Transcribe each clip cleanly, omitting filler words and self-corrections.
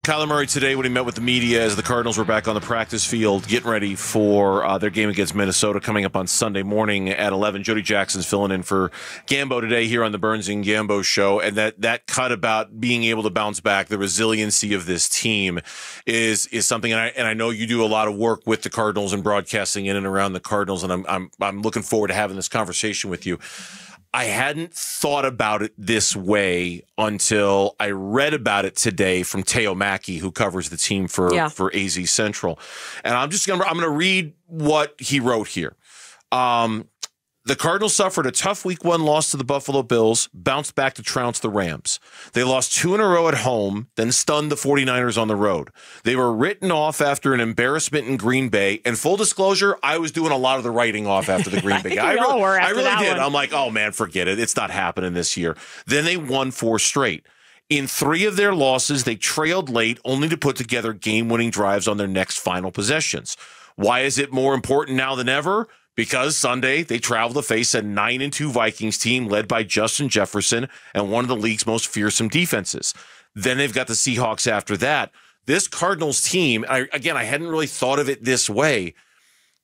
Kyler Murray today, when he met with the media as the Cardinals were back on the practice field, getting ready for their game against Minnesota coming up on Sunday morning at 11. Jody Jackson's filling in for Gambo today here on the Burns and Gambo show. And that cut about being able to bounce back, the resiliency of this team is something. And I know you do a lot of work with the Cardinals and broadcasting in and around the Cardinals. And I'm looking forward to having this conversation with you. I hadn't thought about it this way until I read about it today from Teo Mackey, who covers the team for AZ Central. And I'm going to read what he wrote here. The Cardinals suffered a tough week one loss to the Buffalo Bills, bounced back to trounce the Rams. They lost 2 in a row at home, then stunned the 49ers on the road. They were written off after an embarrassment in Green Bay. And full disclosure, I was doing a lot of the writing off after the Green Bay. I really did. I'm like, oh man, forget it. It's not happening this year. Then they won 4 straight. In 3 of their losses, they trailed late only to put together game-winning drives on their next final possessions. Why is it more important now than ever? Because Sunday, they travel to face a 9-2 Vikings team led by Justin Jefferson and one of the league's most fearsome defenses. Then they've got the Seahawks after that. This Cardinals team, I hadn't really thought of it this way.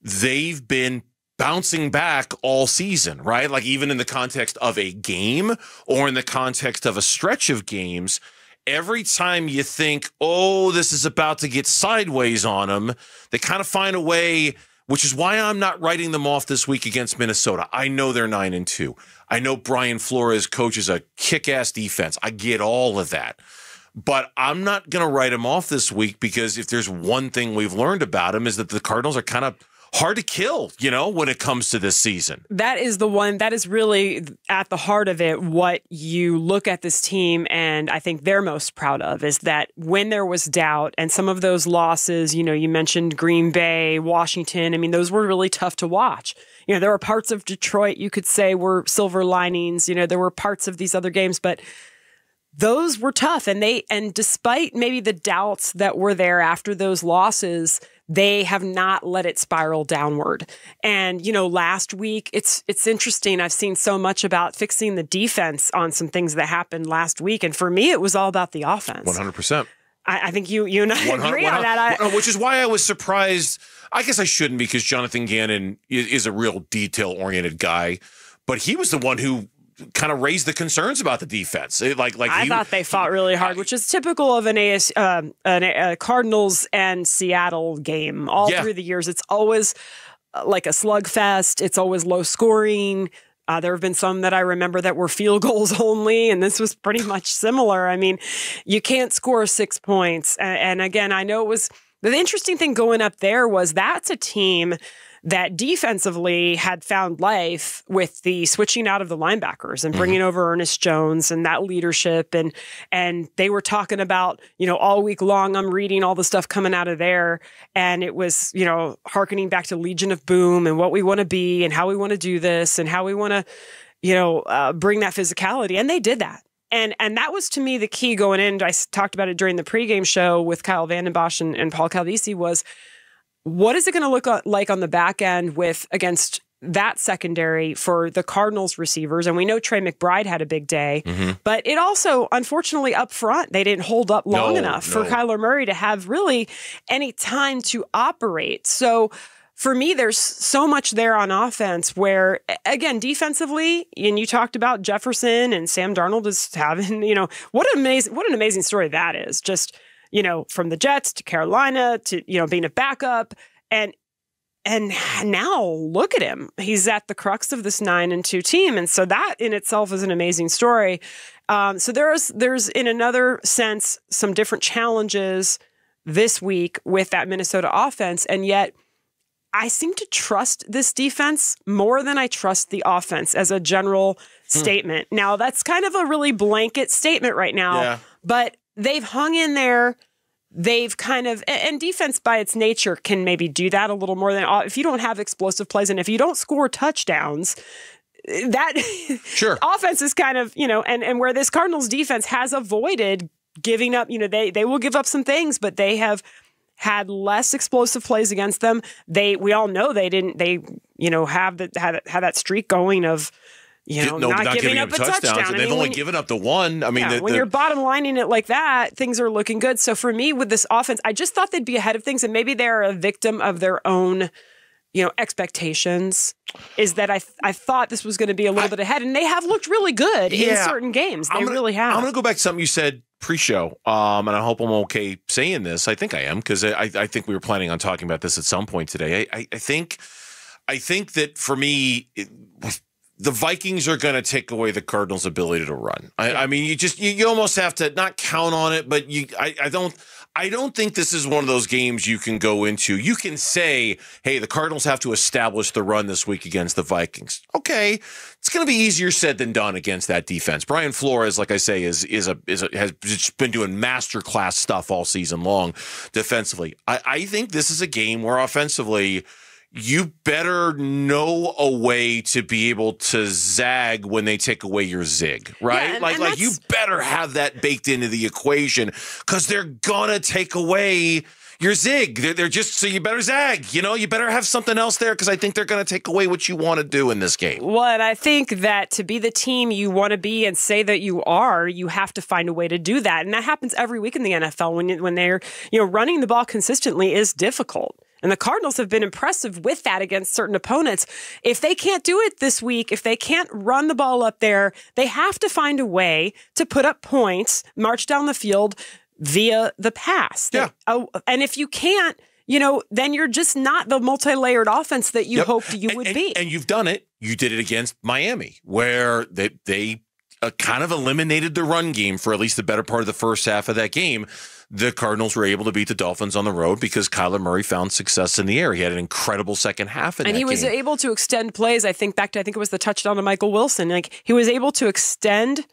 They've been bouncing back all season, right? Like even in the context of a game or in the context of a stretch of games, every time you think, oh, this is about to get sideways on them, they kind of find a way. Which is why I'm not writing them off this week against Minnesota. I know they're 9-2. I know Brian Flores coaches a kick-ass defense. I get all of that. But I'm not going to write him off this week because if there's one thing we've learned about him is that the Cardinals are kind of hard to kill, when it comes to this season. That is the one that is really at the heart of it. What you look at this team and I think they're most proud of is that when there was doubt and some of those losses, you mentioned Green Bay, Washington. I mean, those were really tough to watch. There were parts of Detroit you could say were silver linings. There were parts of these other games, but those were tough. And despite maybe the doubts that were there after those losses, they have not let it spiral downward. And, last week, it's interesting. I've seen so much about fixing the defense on some things that happened last week. And for me, it was all about the offense. 100%. I think you and I agree on that. Which is why I was surprised. I guess I shouldn't because Jonathan Gannon is a real detail-oriented guy. But he was the one who kind of raised the concerns about the defense. I thought they fought really hard, which is typical of a Cardinals and Seattle game. All through the years, it's always like a slugfest. It's always low scoring. There have been some that I remember that were field goals only, and this was pretty much similar. I mean, you can't score 6 points. And again, I know it was the interesting thing going up there was that's a team that defensively had found life with the switching out of the linebackers and bringing over Ernest Jones and that leadership. And they were talking about, all week long, I'm reading all the stuff coming out of there. And it was, hearkening back to Legion of Boom and what we want to be and how we want to do this and how we want to, bring that physicality. And they did that. And that was, to me, the key going in. I talked about it during the pregame show with Kyle Vandenbosch and Paul Calvisi was, what is it going to look like on the back end against that secondary for the Cardinals receivers? And we know Trey McBride had a big day, but it also, unfortunately, up front, they didn't hold up long enough for Kyler Murray to have really any time to operate. So for me, there's so much there on offense where, again, defensively, and you talked about Jefferson and Sam Darnold is having, what an amazing story that is. Just, from the Jets to Carolina to, being a backup. And now look at him. He's at the crux of this 9-2 team. And so that in itself is an amazing story. So there's in another sense, some different challenges this week with that Minnesota offense. And yet I seem to trust this defense more than I trust the offense as a general statement. Now that's kind of a really blanket statement right now, but they've hung in there. They've kind of, and defense by its nature can maybe do that a little more than, if you don't have explosive plays and if you don't score touchdowns, that offense is kind of, and where this Cardinals defense has avoided giving up, they will give up some things, but they have had less explosive plays against them. We all know they didn't, have that streak going of, not giving up a touchdown. And they've only given up the one. I mean, when you're bottom lining it like that, things are looking good. So for me, with this offense, I just thought they'd be ahead of things, and maybe they're a victim of their own, expectations. Is that I thought this was going to be a little bit ahead, and they have looked really good in certain games. They really have. I'm going to go back to something you said pre-show, and I hope I'm okay saying this. I think I am, because I think we were planning on talking about this at some point today. I think that for me, the Vikings are going to take away the Cardinals' ability to run. I mean, you almost have to not count on it, but I don't think this is one of those games you can go into. You can say, hey, the Cardinals have to establish the run this week against the Vikings. Okay, it's going to be easier said than done against that defense. Brian Flores, like I say, has just been doing masterclass stuff all season long defensively. I think this is a game where offensively, you better know a way to be able to zag when they take away your zig, right? Yeah, like you better have that baked into the equation, because they're gonna take away your zig. They're just, so you better zag. You better have something else there, because I think they're gonna take away what you want to do in this game. Well, and I think that to be the team you want to be and say that you are, you have to find a way to do that, and that happens every week in the NFL when they're running the ball consistently is difficult. And the Cardinals have been impressive with that against certain opponents. If they can't do it this week, if they can't run the ball up there, they have to find a way to put up points, march down the field via the pass. Yeah. And if you can't, then you're just not the multi-layered offense that you hoped you would be. And you've done it. You did it against Miami, where they kind of eliminated the run game for at least the better part of the first half of that game. The Cardinals were able to beat the Dolphins on the road because Kyler Murray found success in the air. He had an incredible second half in that game. And he was able to extend plays. I think it was the touchdown to Michael Wilson. Like, he was able to extend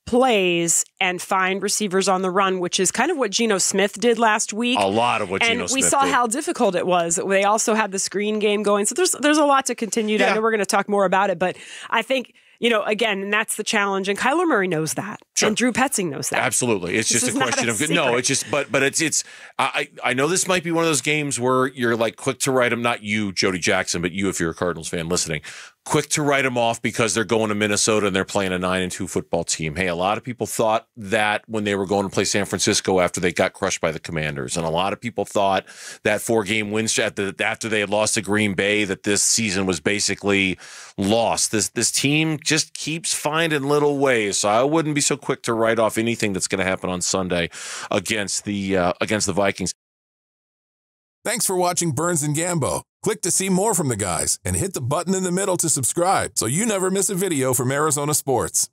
plays and find receivers on the run, which is kind of what Geno Smith did last week. A lot of what Geno Smith did. And we saw how difficult it was. They also had the screen game going. So there's a lot to continue. I know we're going to talk more about it, but I think, again, and that's the challenge. And Kyler Murray knows that. Sure. And Drew Petzing knows that. Absolutely. It's just a question of, no, it's just, but it's, I know this might be one of those games where you're like quick to write them, not you, Jody Jackson, but you, if you're a Cardinals fan listening, quick to write them off because they're going to Minnesota and they're playing a 9-2 football team. Hey, a lot of people thought that when they were going to play San Francisco after they got crushed by the Commanders. And a lot of people thought that 4-game win after they had lost to Green Bay, that this season was basically lost. This team just keeps finding little ways. So I wouldn't be so quick to write off anything that's going to happen on Sunday against the Vikings. Thanks for watching Burns and Gambo. Click to see more from the guys and hit the button in the middle to subscribe so you never miss a video from Arizona sports.